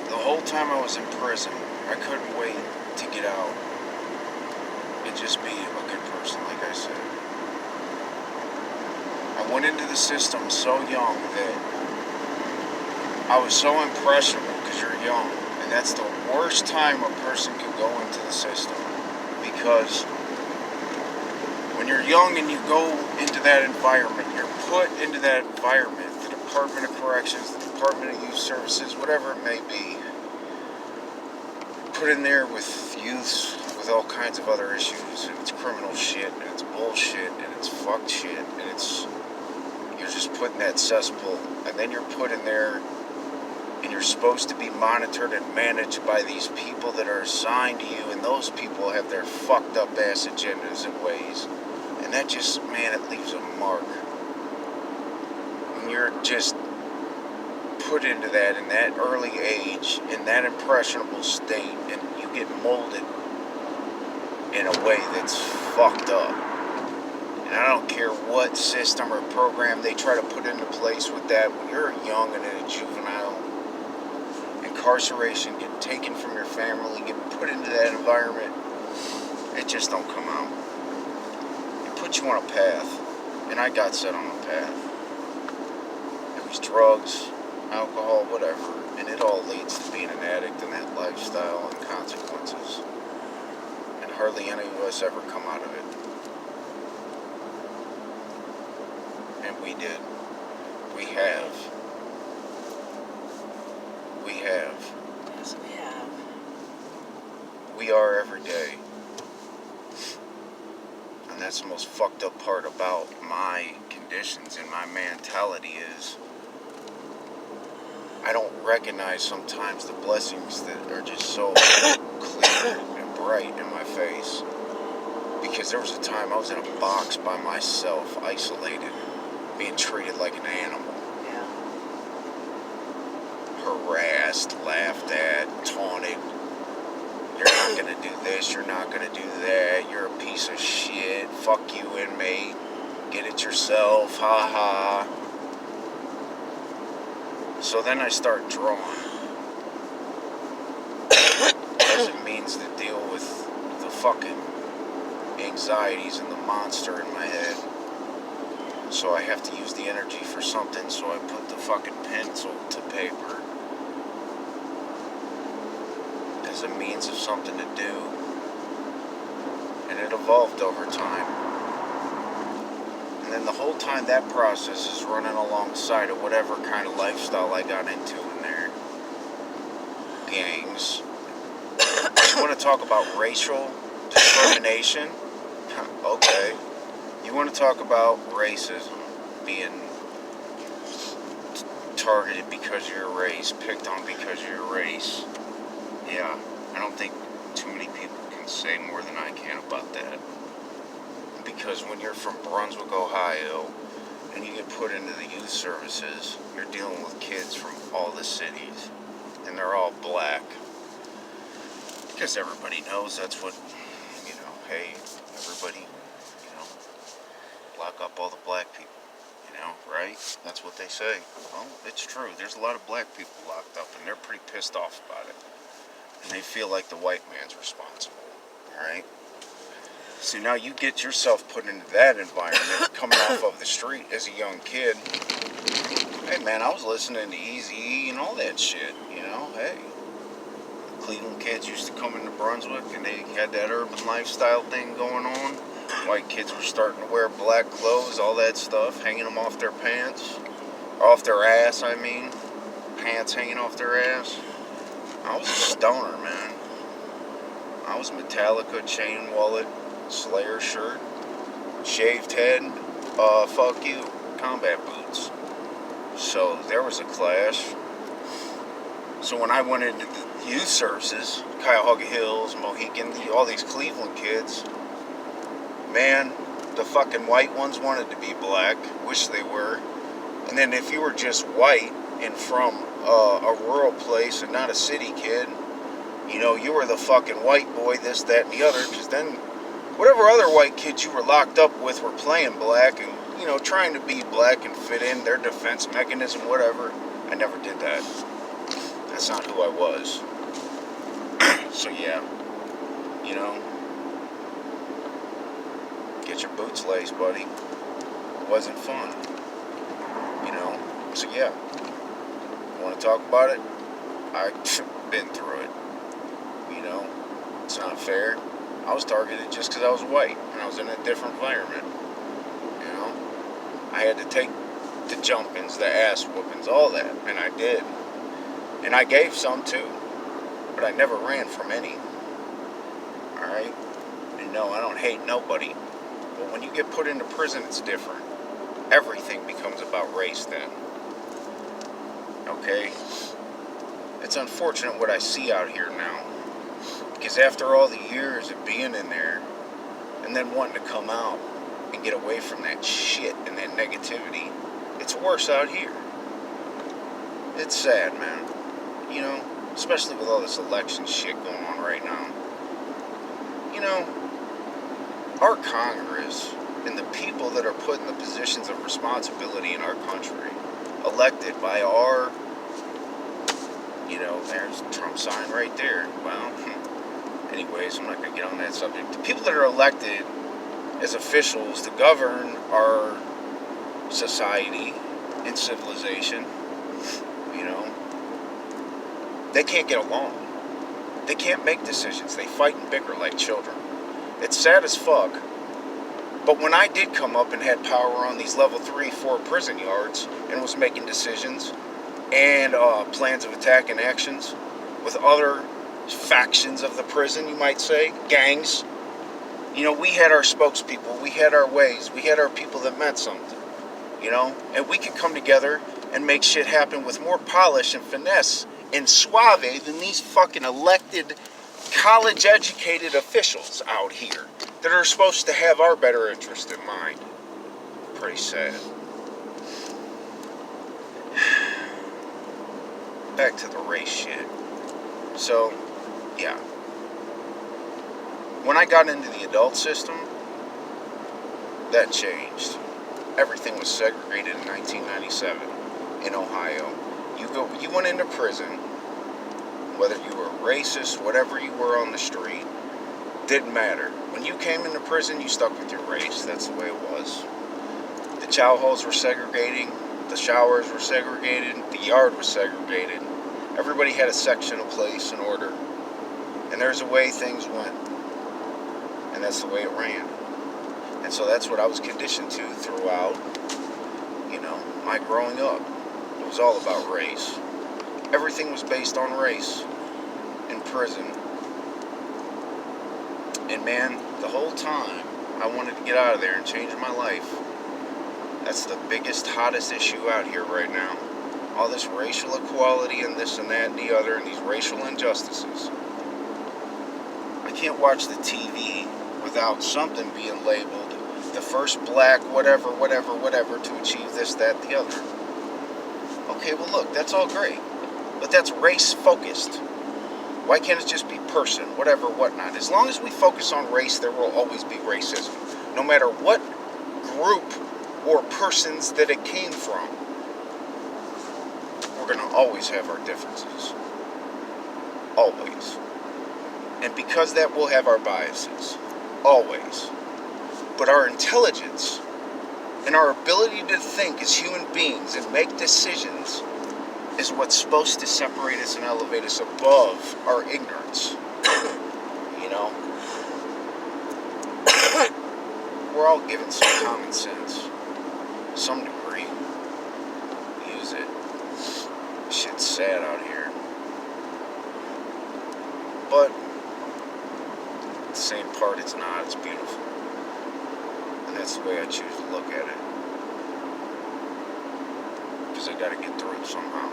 the whole time I was in prison, I couldn't wait to get out and just be a good person, like I said. I went into the system so young that I was so impressionable because you're young. And that's the worst time a person can go into the system. Because when you're young and you go into that environment, you're put into that environment, the Department of Corrections, the Department of Youth Services, whatever it may be, put in there with youths with all kinds of other issues, and it's criminal shit, and it's bullshit, and it's fucked shit, and you're just put in that cesspool, and then you're put in there, and you're supposed to be monitored and managed by these people that are assigned to you, and those people have their fucked up ass agendas and ways, and that just, man, it leaves a mark. When you're just put into that in that early age, in that impressionable state, and you get molded in a way that's fucked up. And I don't care what system or program they try to put into place with that. When you're young and in a juvenile, incarceration, get taken from your family, get put into that environment, it just don't come out. It puts you on a path, and I got set on a path. It was drugs, alcohol, whatever, and it all leads to being an addict in that lifestyle and consequences. And hardly any of us ever come out of it. And we did. We have. We have. Yes, we have. We are every day. And that's the most fucked up part about my conditions and my mentality is I don't recognize sometimes the blessings that are just so clear and bright in my face. Because there was a time I was in a box by myself, isolated, being treated like an animal. Yeah. Harassed, laughed at, taunted. You're not gonna do this, you're not gonna do that, you're a piece of shit, fuck you, inmate, get it yourself, ha ha. So then I start drawing. As it means to deal with the fucking anxieties and the monster in my head. So I have to use the energy for something, so I put the fucking pencil to paper as a means of something to do. And it evolved over time. And then the whole time that process is running alongside of whatever kind of lifestyle I got into in there. Gangs. You want to talk about racial discrimination? Okay. You want to talk about racism, being targeted because of your race, picked on because of your race. Yeah, I don't think too many people can say more than I can about that. Because when you're from Brunswick, Ohio, and you get put into the youth services, you're dealing with kids from all the cities, and they're all black. Because everybody knows that's what, hey, everybody, lock up all the black people, right? That's what they say. Well, it's true. There's a lot of black people locked up, and they're pretty pissed off about it. And they feel like the white man's responsible, right? So now you get yourself put into that environment, coming off of the street as a young kid. Hey man, I was listening to Eazy-E and all that shit, hey. Cleveland kids used to come into Brunswick and they had that urban lifestyle thing going on. White kids were starting to wear black clothes, all that stuff, hanging them off their pants. Or off their ass, I mean. Pants hanging off their ass. I was a stoner, man. I was Metallica, chain wallet, Slayer shirt, shaved head, fuck you, combat boots. So there was a clash. So when I went into the youth services, Cuyahoga Hills, Mohican, all these Cleveland kids, man, the fucking white ones wanted to be black, wish they were. And then if you were just white and from a rural place and not a city kid, you were the fucking white boy, this, that, and the other, because then whatever other white kids you were locked up with were playing black and, trying to be black and fit in their defense mechanism, whatever. I never did that. That's that's not who I was. So yeah, you know, get your boots laced, buddy. It wasn't fun, you know. So yeah, want to talk about it? I've been through it, you know. It's not fair. I was targeted just because I was white and I was in a different environment, you know. I had to take the jumpings, the ass whoopings, all that, and I did. And I gave some too, but I never ran from any. Alright? And no, I don't hate nobody. But when you get put into prison, it's different. Everything becomes about race then. Okay? It's unfortunate what I see out here now. Because after all the years of being in there, and then wanting to come out and get away from that shit and that negativity, it's worse out here. It's sad, man. You know, especially with all this election shit going on right now. You know, our Congress and the people that are put in the positions of responsibility in our country, elected by our, you know, there's Trump's sign right there. Well, anyways, I'm not going to get on that subject. The people that are elected as officials to govern our society and civilization, you know, they can't get along. They can't make decisions. They fight and bicker like children. It's sad as fuck. But when I did come up and had power on these level 3, 4 prison yards and was making decisions and plans of attack and actions with other factions of the prison, you might say, gangs, you know, we had our spokespeople, we had our ways, we had our people that meant something, you know, and we could come together and make shit happen with more polish and finesse and suave than these fucking elected, college-educated officials out here that are supposed to have our better interest in mind. Pretty sad. Back to the race shit. So, yeah. When I got into the adult system, that changed. Everything was segregated in 1997 in Ohio. You went into prison, whether you were racist, whatever you were on the street, didn't matter. When you came into prison, you stuck with your race. That's the way it was. The chow halls were segregating, the showers were segregated, the yard was segregated. Everybody had a section, a place, an order. And there's a way things went. And that's the way it ran. And so that's what I was conditioned to throughout, you know, my growing up. It was all about race. Everything was based on race in prison. And man, the whole time I wanted to get out of there and change my life. That's the biggest, hottest issue out here right now. All this racial equality and this and that and the other and these racial injustices. I can't watch the TV without something being labeled the first black whatever to achieve this, that, the other. Okay, well look, that's all great. But that's race focused. Why can't it just be person, whatever, whatnot? As long as we focus on race, there will always be racism. No matter what group or persons that it came from. We're going to always have our differences. Always. And because that, we'll have our biases. Always. But our intelligence and our ability to think as human beings and make decisions is what's supposed to separate us and elevate us above our ignorance. You know? We're all given some common sense. Some degree. Use it. Shit's sad out here. But at the same part, it's not. It's beautiful. And that's the way I choose to look at it. Because I gotta get through it somehow.